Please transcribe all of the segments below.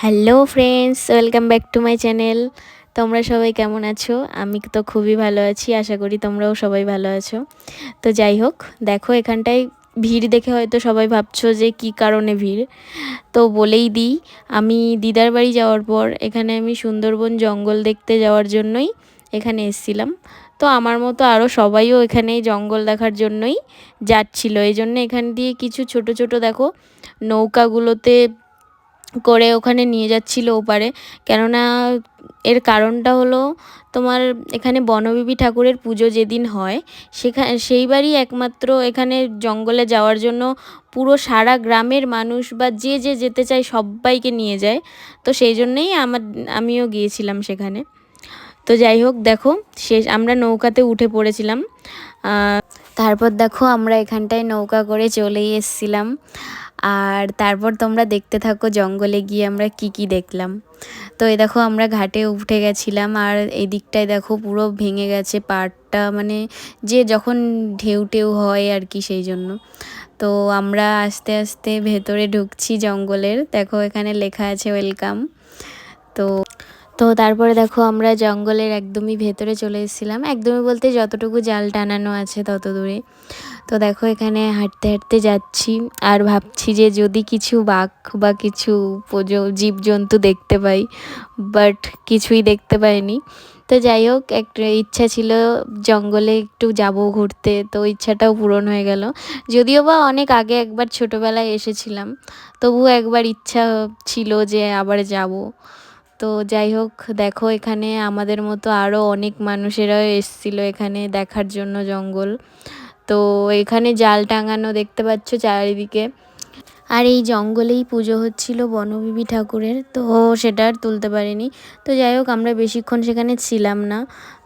Hello friends, welcome back to my channel. তোমরা সবাই কেমন আছো? আমি তো খুবই ভালো আছি, আশা করি তোমরাও সবাই ভালো আছো। তো যাই হোক, দেখো এখানটায় ভিড় দেখে হয়তো সবাই ভাবছো যে কি কারণে ভিড়। তো বলেই দিই, আমি দিদার বাড়ি যাওয়ার পর এখানে আমি সুন্দরবন জঙ্গল দেখতে যাওয়ার জন্যই এখানে এসেছিলাম। তো আমার মতো আরও সবাইও এখানে জঙ্গল দেখার জন্যই যাচ্ছিলো। এই জন্য এখান দিয়ে কিছু ছোট ছোট দেখো নৌকাগুলোতে করে ওখানে নিয়ে যাচ্ছিল ওপারে। কেননা এর কারণটা হলো, তোমার এখানে বনবিবি ঠাকুরের পুজো যেদিন হয় সেইবারই একমাত্র এখানে জঙ্গলে যাওয়ার জন্য পুরো সারা গ্রামের মানুষ বা যে যে যেতে চায় সবাইকে নিয়ে যায়। তো সেই জন্যেই আমিও গিয়েছিলাম সেখানে। তো যাই হোক, দেখো আমরা নৌকাতে উঠে পড়েছিলাম। তারপর দেখো আমরা এখানটায় নৌকা করে চলেই এসেছিলাম। আর তারপর তোমরা দেখতে থাকো জঙ্গলে গিয়ে আমরা কি কি দেখলাম। তো এই দেখো আমরা ঘাটে উঠে গেছিলাম, আর এই দিকটায় দেখো পুরো ভেঙে গেছে পাড়টা, মানে যে যখন ঢেউ টেউ হয় আর কি, সেই জন্য। তো আমরা আস্তে আস্তে ভেতরে ঢুকছি জঙ্গলের। দেখো এখানে লেখা আছে ওয়েলকাম। তো তো তারপরে দেখো আমরা জঙ্গলের একদমই ভেতরে চলে এসেছিলাম, একদমই বলতে যতটুকু জাল টানানো আছে তত দূরে। তো দেখো এখানে হাঁটতে হাঁটতে যাচ্ছি আর ভাবছি যে যদি কিছু বাঘ বা কিছু জীবজন্তু দেখতে পাই, বাট কিছুই দেখতে পাইনি। তো যাই হোক, একটা ইচ্ছা ছিল জঙ্গলে একটু যাব ঘুরতে, তো ইচ্ছাটাও পূরণ হয়ে গেল। যদিও বা অনেক আগে একবার ছোটোবেলায় এসেছিলাম, তবুও একবার ইচ্ছা ছিল যে আবার যাব। তো যাই হোক, দেখো এখানে আমাদের মতো আরও অনেক মানুষেরাও এসেছিলো এখানে দেখার জন্য জঙ্গল। তো এখানে জাল টাঙানো দেখতে পাচ্ছ চারিদিকে। আর এই জঙ্গলেই পুজো হচ্ছিল বনবিবি ঠাকুরের, তো সেটা আর তুলতে পারিনি। তো যাই হোক, আমরা বেশিক্ষণ সেখানে ছিলাম না।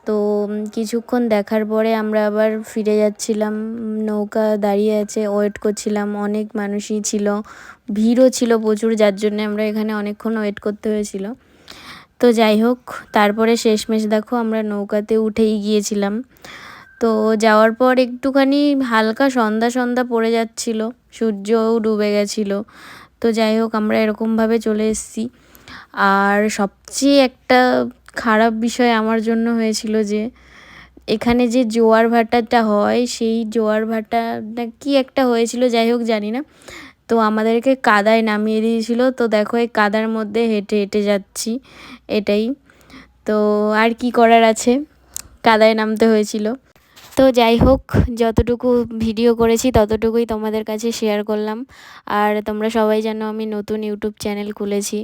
তো কিছুক্ষণ দেখার পরে আমরা আবার ফিরে যাচ্ছিলাম। নৌকা দাঁড়িয়ে আছে, ওয়েট করছিলাম, অনেক মানুষই ছিল, ভিড়ও ছিল প্রচুর, যার জন্য আমরা এখানে অনেকক্ষণ ওয়েট করতে হয়েছিল। তো যাই হোক, তারপরে শেষমেশ দেখো আমরা নৌকাতে উঠেই গিয়েছিলাম। তো যাওয়ার পর একটুখানি হালকা সন্ধ্যা সন্ধ্যা পড়ে যাচ্ছিল, সূর্যও ডুবে গেছিলো। তো যাই হোক, আমরা এরকমভাবে চলে এসেছি। আর সবচেয়ে একটা খারাপ বিষয় আমার জন্য হয়েছিল যে এখানে যে জোয়ার ভাটাটা হয়, সেই জোয়ার ভাটাটা কি একটা হয়েছিল, যাই হোক জানি না। তো আমাদেরকে কাদায় নামিয়ে দিয়েছিল। তো দেখো এই কাদার মধ্যে হেঁটে হেঁটে যাচ্ছি, এটাই। তো আর কি করার আছে, কাদায় নামতে হয়েছিল। তো যাই হোক, যতটুকু ভিডিও করেছি ততটুকুই তোমাদের কাছে শেয়ার করলাম। আর তোমরা সবাই জানো আমি নতুন ইউটিউব চ্যানেল খুলেছি।